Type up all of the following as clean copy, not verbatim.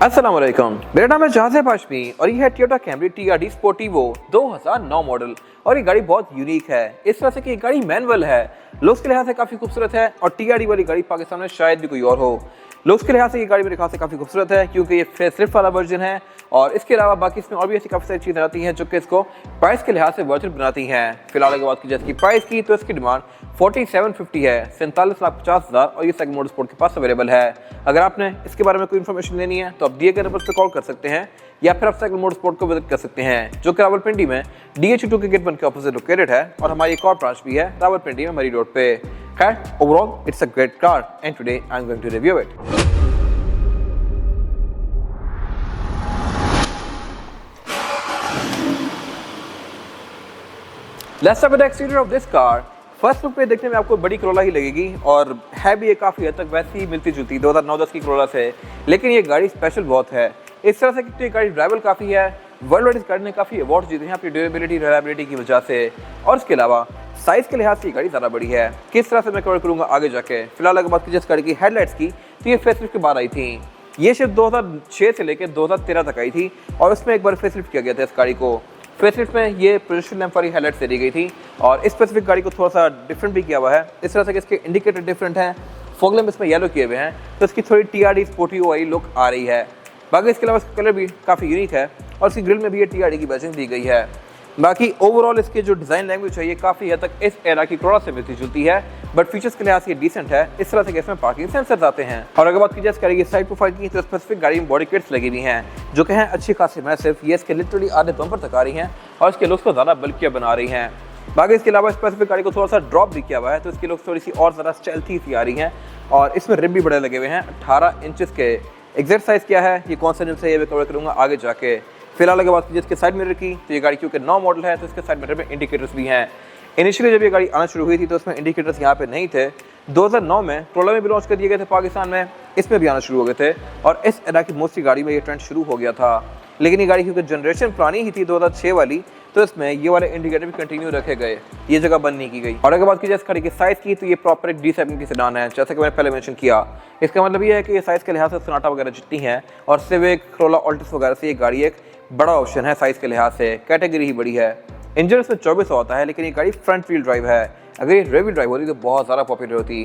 अस्सलाम वालेकुम, मेरा नाम है जहाज़ हाशमी और ये है टोयोटा कैमरी टीआरडी स्पोर्टिवो 2009 मॉडल। और ये गाड़ी बहुत यूनिक है इस तरह से कि ये गाड़ी मैनुअल है, लुक्स के लिहाज से काफ़ी खूबसूरत है और टीआरडी वाली गाड़ी पाकिस्तान में शायद भी कोई और हो। लुक्स के लिहाज से ये गाड़ी मेरे ख्याल से काफ़ी खूबसूरत है क्योंकि ये फेसलिफ्ट वाला वर्जन है और इसके अलावा बाकी इसमें और भी ऐसी काफ़ी सारी चीज़ें आती हैं जो कि इसको प्राइस के लिहाज से वर्थ बनाती हैं। फिलहाल अगर बात की जाए इसकी प्राइस की तो इसकी डिमांड 4750 है, 47,50,000 और ये सेकंड मोटर स्पोर्ट के पास अवेलेबल है। अगर आपने इसके बारे में कोई इन्फॉर्मेशन लेनी है तो आप दिए गए नंबर पर कॉल कर सकते हैं या फिर आप सेकंड मोटर स्पोर्ट को विजिट कर सकते हैं जो कि रावलपिंडी में DH2 के गेट 1 के ऑपोजिट लोकेटेड है और हमारी एक और ब्रांच भी है रावलपिंडी में मरी रोड पे। खैर overall it's a great car and today I am going to review it. Let's start with the exterior of this car. First look पे देखने में आपको बड़ी करोला ही लगेगी और है भी ये काफ़ी हद तक वैसी ही मिलती जुलती 2009-10 की करोला से, लेकिन ये गाड़ी स्पेशल बहुत है इस तरह से कि ये गाड़ी ड्राइवेबल काफ़ी है। वर्ल्ड वाइड इस गाड़ी ने काफ़ी अवार्ड जीते हैं अपनी ड्यूरेबिलिटी रिलायबिलिटी की वजह से और इसके अलावा साइज़ के लिहाज से ये गाड़ी ज़्यादा बड़ी है। किस तरह से मैं कवर करूँगा आगे जाके। फिलहाल अगर बात की जिस गाड़ी की हेडलाइट्स की तो ये फेसलिफ्ट के बाद आई थी, ये सिर्फ 2006 से लेकर 2013 तक आई थी और उसमें एक बार फेसलिफ्ट किया गया था इस गाड़ी को। फेसलिफ्ट में ये पोजिशन लैंप वाली हेडलाइट्स दे दी गई थी और इस स्पेसिफिक गाड़ी को थोड़ा सा डिफरेंट भी किया हुआ है इस तरह से कि इसके इंडिकेटर डिफरेंट हैं, फॉग लैंप इसमें येलो किए हुए हैं तो इसकी थोड़ी टीआरडी स्पोर्टिवो वाली लुक आ रही है। बाकी इसके अलावा इसका कलर भी काफ़ी यूनिक है और इसकी ग्रिल में भी ये टीआरडी की बैजिंग दी गई है। बाकी ओवरऑल इसके जो डिज़ाइन लैंग्वेज है ये काफ़ी हद तक इस एरा की करोला से मिलती जुलती है बट फीचर्स के लिहाज से डिसेंट है इस तरह से कि इसमें पार्किंग सेंसर्स आते हैं। और अगर बात की जाए गाड़ी की साइड प्रोफाइल की तो स्पेसिफिक गाड़ी में बॉडी किट्स लगी हुई हैं जो कि हैं अच्छी खासी मैसिव, ये इसके लिटरली आधे बम्पर तक आ रही हैं और इसके लुक्स को ज़्यादा बल्किया बना रही हैं। बाकी इसके अलावा स्पेसिफिक गाड़ी को थोड़ा सा ड्रॉप भी किया हुआ है तो इसकी लुक्स थोड़ी सी और ज़्यादा स्टाइल्थी सी आ रही हैं और इसमें रिम भी बड़े लगे हुए हैं 18 इंचेस के। एग्जैक्ट साइज़ क्या है ये कौन सा जिनसे ये मैं कवर करूँगा आगे जाके। फिलहाल अगर बात कीजिए इसके साइड मिरर की तो ये गाड़ी क्योंकि 9 मॉडल है तो इसके साइड मिरर में इंडिकेटर्स भी हैं। इनिशियली जब ये गाड़ी आना शुरू हुई थी तो उसमें इंडिकेटर्स यहाँ पे नहीं थे। 2009 में करोला में भी लॉन्च कर दिए गए थे पाकिस्तान में, इसमें भी आना शुरू हो गए थे और इस एरा की मोस्टली गाड़ी में ये ट्रेंड शुरू हो गया था। लेकिन ये गाड़ी क्योंकि जनरेशन पुरानी ही थी 2006 वाली तो इसमें ये वाले इंडिकेटर भी कंटिन्यू रखे गए, ये जगह बंद नहीं की गई। और अगर बात की जाए इस गाड़ी की साइज़ की तो ये प्रॉपर एक D7 की सेडान है जैसा कि मैंने पहले मेंशन किया। इसका मतलब ये है कि ये साइज़ के लिहाज से सोनाटा वगैरह जितनी है और सिविक करोला ऑल्टिस वगैरह से ये गाड़ी एक बड़ा ऑप्शन है साइज़ के लिहाज से, कैटेगरी ही बड़ी है। इंजन इसमें 2400 आता है लेकिन ये गाड़ी फ्रंट व्हील ड्राइव है। अगर ये रेयर व्हील ड्राइव होती तो बहुत ज़्यादा पॉपुलर होती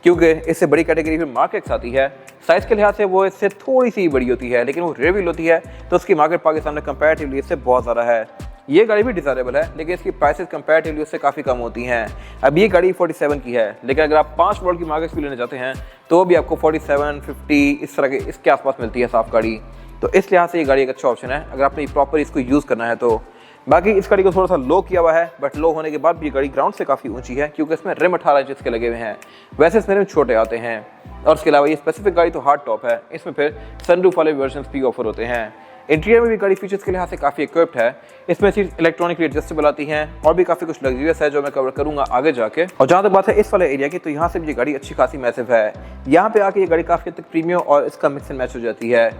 क्योंकि इससे बड़ी कैटेगरी फिर मार्क एक्स आती है। साइज़ के लिहाज से वो इससे थोड़ी सी बड़ी होती है लेकिन वो रेयर व्हील होती है तो उसकी मार्केट पाकिस्तान में कंपैरेटिवली इससे बहुत ज़्यादा है। ये गाड़ी भी डिज़ायरेबल है लेकिन इसकी प्राइसेस कंपैरेटिवली उससे काफ़ी कम होती हैं। अब ये गाड़ी 47 की है लेकिन अगर आप 5 वॉल्ट की मार्केट भी लेने जाते हैं तो भी आपको 47, 50 इस तरह के इसके आसपास मिलती है साफ गाड़ी। तो इस लिहाज से ये गाड़ी एक अच्छा ऑप्शन है अगर आपने प्रॉपर इसको यूज़ करना है तो। बाकी इस गाड़ी को थोड़ा सा लो किया हुआ है बट लो होने के बाद भी ये गाड़ी ग्राउंड से काफ़ी ऊंची है क्योंकि इसमें रिम 18 इंच के लगे हुए हैं, वैसे इसमें रिम छोटे आते हैं। और इसके अलावा ये स्पेसिफिक गाड़ी तो हार्ड टॉप है, इसमें फिर सनरूफ वाले वर्जन भी ऑफर होते हैं। इंटीरियर में भी गाड़ी फीचर्स के लिहाज से काफ़ी इक्विप्ड है, इसमें सीट इलेक्ट्रॉनिकली एडजस्टेबल आती हैं और भी काफ़ी कुछ लग्जरियस है जो मैं कवर करूँगा आगे जाके। और जहाँ तक बात है इस वाले एरिया की तो यहाँ से भी ये गाड़ी अच्छी खासी मैसिव है, यहाँ पे आके ये गाड़ी काफ़ी हद तक प्रीमियम और इसका मिक्स एंड मैच हो जाती है।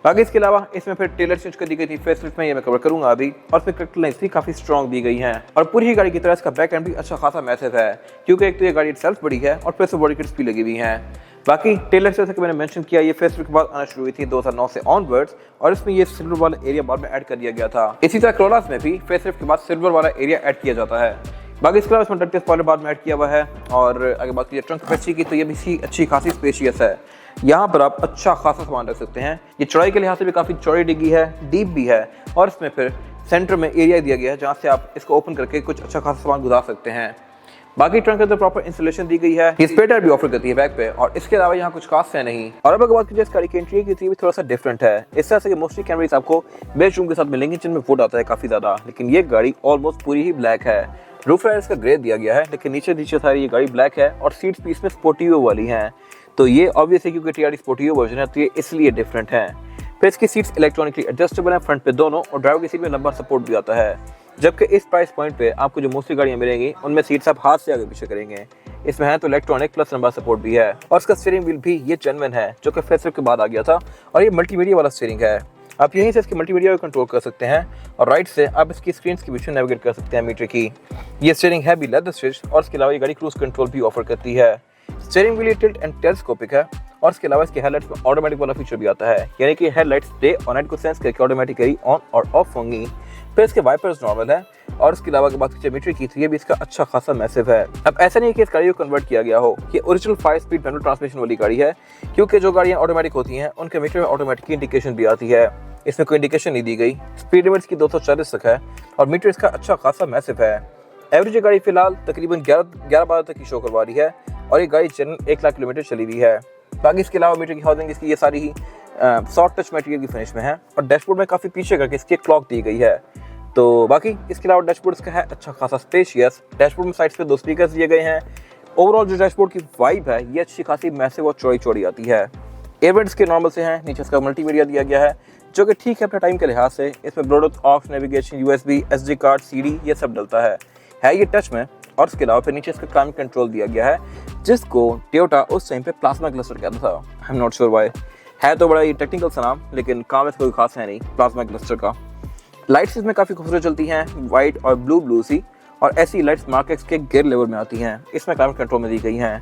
बाकी इसके अलावा इसमें फिर टेलर चेंज कर दी गई थी फेसलिफ्ट में, ये मैं कवर करूंगा अभी। और इसमें कट लाइन्स भी काफ़ी स्ट्रॉन्ग दी गई हैं और पूरी ही गाड़ी की तरह इसका बैक एंड भी अच्छा खासा मैसिव है क्योंकि एक तो ये गाड़ी सेल्फ बड़ी है और फिर से बॉडी किट्स भी लगी हुई हैं। बाकी टेलर जैसे कि मैंने मेंशन किया ये फेसलिफ्ट के बाद आना शुरू हुई थी 2009 से ऑनवर्ड्स और इसमें ये सिल्वर वाला एरिया बाद में ऐड कर दिया गया था। इसी तरह करोलास में भी फेसलिफ्ट के बाद सिल्वर वाला एरिया ऐड किया जाता है। बाकी इसके अलावा इसमें डक्ट स्पॉइलर बाद में ऐड किया हुआ है। और अगर बात की ट्रंक कैपेसिटी की तो ये भी अच्छी खासी स्पेशियस है, यहाँ पर आप अच्छा खासा सामान रख सकते हैं। ये चौड़ाई के लिहाज से भी काफ़ी चौड़ी डिग्गी है, डीप भी है और इसमें फिर सेंटर में एरिया दिया गया है जहाँ से आप इसको ओपन करके कुछ अच्छा खासा सामान गुजार सकते हैं। बाकी ट्रंक के अंदर प्रॉपर इंस्टॉलेशन दी गई है, ये स्पेयर टायर भी ऑफर करती है बैक पे और इसके अलावा यहाँ कुछ खास है नहीं। और अब अगर बात कीजिए इस गाड़ी की इंटीरियर की तो भी थोड़ा सा डिफरेंट है इस तरह से कि मोस्टली कैमरीज आपको बेडरूम के साथ मिलेंगे जिनमें वुड आता है काफ़ी ज़्यादा, लेकिन ये गाड़ी ऑलमोस्ट पूरी ही ब्लैक है। रूफ लाइन इसका ग्रे दिया गया है लेकिन नीचे सारी ये गाड़ी ब्लैक है और सीट्स भी इसमें स्पोर्टिवो वाली हैं तो ये ऑब्वियसली क्योंकि टीआरडी स्पोर्टिवो वर्जन है तो ये इसलिए डिफरेंट है। फिर इसकी सीट्स इलेक्ट्रॉनिकली एडजस्टेबल है फ्रंट पे दोनों और ड्राइवर की सीट में लंबा सपोर्ट भी आता है, जबकि इस प्राइस पॉइंट पे आपको जो मोस्टली गाड़ियाँ मिलेंगी उनमें सीट्स आप हाथ से आगे पीछे करेंगे, इसमें है तो इलेक्ट्रॉनिक प्लस लंबा सपोर्ट भी है। और इसका स्टीयरिंग व्हील भी ये जेन्युइन है जो कि फेसलिफ्ट के बाद आ गया था और ये मल्टीमीडिया वाला स्टीयरिंग है। आप यहीं से इसकी मल्टीमीडिया को कंट्रोल कर सकते हैं और राइट से आप इसकी स्क्रीन के बीच में नेविगेट कर सकते हैं मीटर की। ये स्टीयरिंग है भी लेदर स्टिच और इसके अलावा ये गाड़ी क्रूज कंट्रोल भी ऑफर करती है। Steering wheel tilt and telescopic है और इसके अलावा इसके हेडलाइट्स में ऑटोमेटिक वाला फीचर भी आता है, यानी कि हेडलाइट्स डे और नाइट को सेंस करके ऑटोमेटिकली ऑन और ऑफ होंगी। फिर इसके वाइपर्स नॉर्मल है और इसके अलावा की बात की मीटर की तो ये भी इसका अच्छा खासा मैसिव है। अब ऐसा नहीं है कि इस गाड़ी को कन्वर्ट किया गया हो, ये ओरिजिनल 5 स्पीड मैनुअल ट्रांसमिशन वाली गाड़ी है, क्योंकि जो गाड़ियाँ ऑटोमेटिक होती हैं उनके मीटर में ऑटोमेटिक की इंडिकेशन भी आती है। इसमें कोई इंडिकेशन नहीं दी गई। स्पीड लिमिट की 240 तक है और मीटर इसका अच्छा खासा मैसिव है। एवरेज गाड़ी फिलहाल तकरीबन 11-12 तक की शो करवा रही है और ये गाड़ी जनरल 1 लाख किलोमीटर चली हुई है। बाकी इसके अलावा मीटर की हाउसिंग इसकी ये सारी ही सॉफ्ट टच मटेरियल की फिनिश में है और डैशबोर्ड में काफ़ी पीछे करके इसकी क्लॉक दी गई है। तो बाकी इसके अलावा डैशबोर्ड इसका है अच्छा खासा स्पेशियस। डैशबोर्ड में साइड्स पे 2 स्पीकर्स दिए गए हैं। ओवरऑल जो डैशबोर्ड की वाइब है ये अच्छी खासी मैसिव और चौड़ी आती है। एयरबैग्स के नॉर्मल से हैं, नीचे इसका मल्टीमीडिया दिया गया है जो कि ठीक है अपने टाइम के लिहाज से। इसमें bluetooth, aux, navigation, USB, SD card, CD ये सब डलता है ये टच में। और इसके अलावा फिर नीचे इसका क्लाइमेट कंट्रोल दिया गया है जिसको टोयोटा उस टाइम पे प्लाज्मा क्लस्टर कहता था। I am not sure why, है तो बड़ा ये टेक्निकल सा नाम, लेकिन काम इसका कोई खास है नहीं प्लाज्मा क्लस्टर का। लाइट्स इसमें काफ़ी खूबसूरत चलती हैं, वाइट और ब्लू सी, और ऐसी लाइट्स मार्केट्स के गियर लेवल में आती हैं। इसमें क्लाइमेट कंट्रोल में दी गई हैं।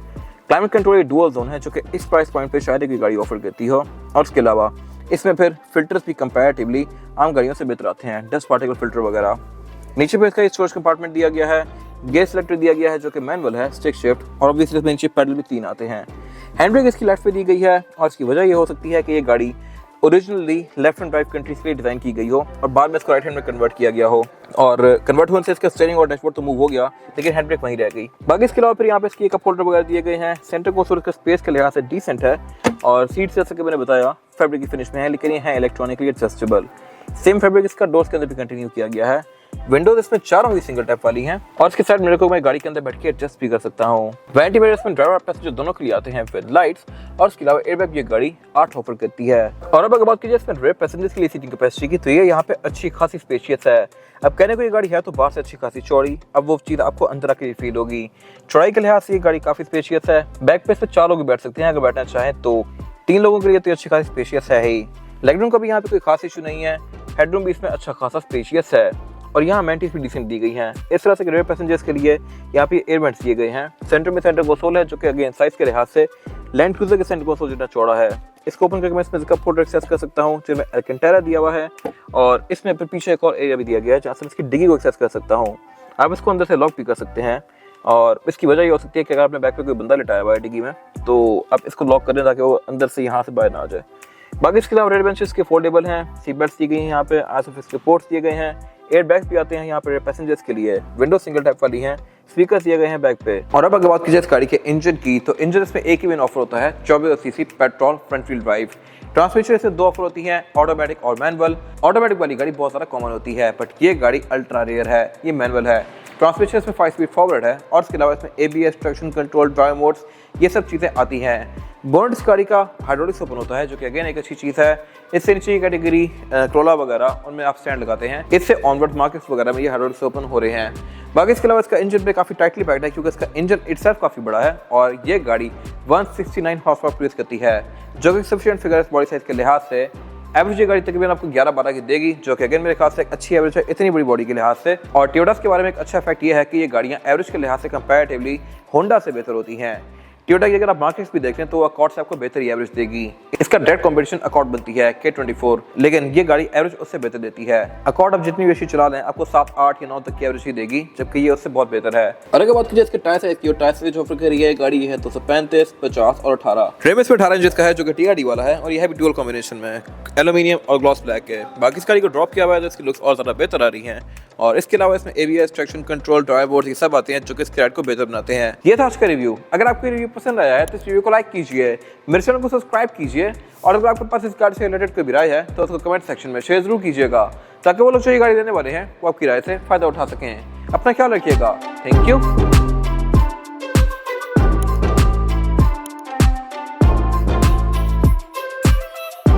क्लाइमेट कंट्रोल एक डुअल जोन है जो कि इस प्राइस पॉइंट पे शायद की गाड़ी ऑफर करती हो। और उसके अलावा इसमें फिर फिल्टर्स भी कंपैरेटिवली आम गाड़ियों से बेहतर आते हैं, डस्ट पार्टिकल फिल्टर वगैरह। नीचे पे इसका स्टोरेज कंपार्टमेंट दिया गया है, गेयर सेलेक्टर दिया गया है जो कि मैनुअल है, स्टिक शिफ्ट, और ऑब्वियसली इसमें नीचे पैडल भी 3 आते हैं। हैंड ब्रेक इसकी लेफ्ट पे दी गई है और इसकी वजह ये हो सकती है कि ये गाड़ी originally left hand drive countries के लिए डिजाइन की गई हो और बाद में इसको राइट हैंड में कन्वर्ट किया गया हो, और कन्वर्ट होने से इसका स्टीयरिंग और डैशबोर्ड तो मूव हो गया लेकिन हैंड ब्रेक वहीं रह गई। बाकी इसके अलावा फिर यहाँ पे इसकी कप होल्डर वगैरह दिए गए हैं। सेंटर कंसोल का स्पेस के लिहाज से डिसेंट है और सीट जैसे कि मैंने बताया फैब्रिक की फिनिश में है, लेकिन ये है इलेक्ट्रॉनिकली एडजस्टेबल। सेम फैब्रिक इसका डोर्स के अंदर भी कंटिन्यू किया गया है। विंडोज इसमें चारों ही सिंगल टैप वाली हैं और इसके साथ मेरे को मैं गाड़ी के अंदर बैठ के एडजस्ट भी कर सकता हूँ। वैनिटी मिरर्स इसमें ड्राइवर और पैसेंजर दोनों के लिए आते हैं विद लाइट्स, और इसके अलावा एयरबैग ये गाड़ी 8 ऑफर करती है। और अब अगर बात कीजिए इसमें रेयर पैसेंजर्स के लिए सीटिंग कैपेसिटी की, तो ये यहाँ पे अच्छी खासी स्पेशियस है। अब कहने को ये गाड़ी है तो बाहर से अच्छी खासी चौड़ी, अब वो चीज़ आपको अंदर आके फील होगी। चौड़ाई के लिहाज से ये गाड़ी काफ़ी स्पेशियस है। बैक पे इस पर 4 लोग बैठ सकते हैं अगर बैठना चाहें तो। 3 लोगों के लिए तो अच्छी खासी स्पेशियस है ही। लेगरूम का भी यहाँ पे कोई खास इशू नहीं है। हेडरूम भी इसमें अच्छा खासा स्पेशियस है और यहाँ अमेनिटीज भी डिसेंट दी गई हैं। इस तरह से रेयर पैसेंजर्स के लिए यहाँ पे एयर वेंट्स दिए गए हैं। सेंटर में सेंटर कंसोल है जो कि अगेन साइज के लिहाज से लैंड क्रूजर के सेंटर कंसोल जितना चौड़ा है। इसको ओपन करके मैं इसमें कप होल्डर एक्सेस कर सकता हूँ जिसमें अल्केंटारा दिया हुआ है, और इसमें फिर पीछे एक और एरिया भी दिया गया है जहाँ से इसकी डिग्गी को एक्सेस कर सकता हूँ। आप इसको अंदर से लॉक भी कर सकते हैं और इसकी वजह ये हो सकती है कि अगर आपने बैक पे कोई बंदा लिटाया हुआ है डिग्गी में तो आप इसको लॉक कर दें ताकि वो अंदर से यहाँ से बाहर ना आ जाए। बाकी इसके अलावा रेयर बेंचेस के फोल्डेबल हैं, सीट बेल्ट दी गई हैं, यहाँ पे आईसोफिक्स के पोर्ट्स दिए गए हैं, एयर बैग्स भी आते हैं यहाँ पे पैसेंजर्स के लिए, विंडो सिंगल टाइप वाली हैं, स्पीकर दिए गए हैं बैक पे। और अब अगर बात कीजिए इस गाड़ी के इंजन की, तो इंजन इसमें एक ही मेन ऑफर होता है 24 CC petrol front wheel drive. Transmission इसमें 2 ऑफर होती हैं, ऑटोमेटिक और मैनुअल। ऑटोमेटिक वाली गाड़ी बहुत ज़्यादा कॉमन होती है बट ये गाड़ी अल्ट्रा रेयर है, ये मैनुअल है। ट्रांसमिशन इसमें 5 स्पीड फॉरवर्ड है और इसके अलावा इसमें ABS, traction control, drive modes ये सब चीज़ें आती हैं। बोनट इस गाड़ी का हाइड्रोलिक्स ओपन होता है जो कि अगेन एक अच्छी चीज़ है। इससे नीचे की कैटेगरी क्रोला वगैरह उनमें आप स्टैंड लगाते हैं, इससे ऑनवर्ड मार्केट्स वगैरह में ये हाइड्रोलिक्स ओपन हो रहे हैं। बाकी इसके अलावा इसका इंजन पे काफ़ी टाइटली पैक्ड है क्योंकि इसका इंजन इटसेल्फ काफ़ी बड़ा है और ये गाड़ी 169 हॉर्स पावर प्रोड्यूस करती है जो कि सफिशिएंट फिगर है बॉडी साइज के लिहाज से। एवरेज ये गाड़ी तकरीबन आपको 11-12 की देगी जो कि अगेन मेरे ख्याल से एक अच्छी एवरेज है इतनी बड़ी बॉडी के लिहाज से। और टोयोटा के बारे में एक अच्छा फैक्ट ये है कि ये गाड़ियाँ एवरेज के लिहाज से कंपैरेटिवली होंडा से बेहतर होती हैं। टोयोटा की अगर आप मार्केट्स भी देखें तो अकॉर्ड से आपको बेहतर एवरेज देगी। इसका डायरेक्ट कंपटीशन अकॉर्ड बनती है K24, लेकिन ये गाड़ी एवरेज उससे बेहतर देती है। अकॉर्ड आप जितनी बेशी चला लें आपको 7, 8 या 9 तक की एवरेज ही देगी, जबकि ये उससे बहुत बेहतर है। और अगर बात कीजिए इसके टायर साइज की, टायर साइज ऑफर कर रही है गाड़ी है 235, 50 और 18। फ्रेम इसमें 18 इंच का है जो कि TRD वाला है और यह भी डुअल कॉम्बिनेशन में एल्यूमिनियम और ग्लॉस ब्लैक है। बाकी इस गाड़ी को ड्रॉप किया हुआ है तो इसकी लुक्स और ज़्यादा बेहतर आ रही हैं। और इसके अलावा इसमें ABS, traction control, drive modes ये सब आते हैं जो कि इस राइड को बेहतर बनाते हैं। ये था आज का रिव्यू। अगर आपको रिव्यू पसंद आया है तो इस वीडियो को लाइक कीजिए, मेरे चैनल को सब्सक्राइब कीजिए और अगर आपके पास इस गाड़ी से रिलेटेड कोई भी राय है तो उसको कमेंट सेक्शन में शेयर जरूर कीजिएगा ताकि वो लोग जो ये गाड़ी लेने वाले हैं वो आपकी राय से फायदा उठा सकें। अपना ख्याल रखिएगा। Thank you.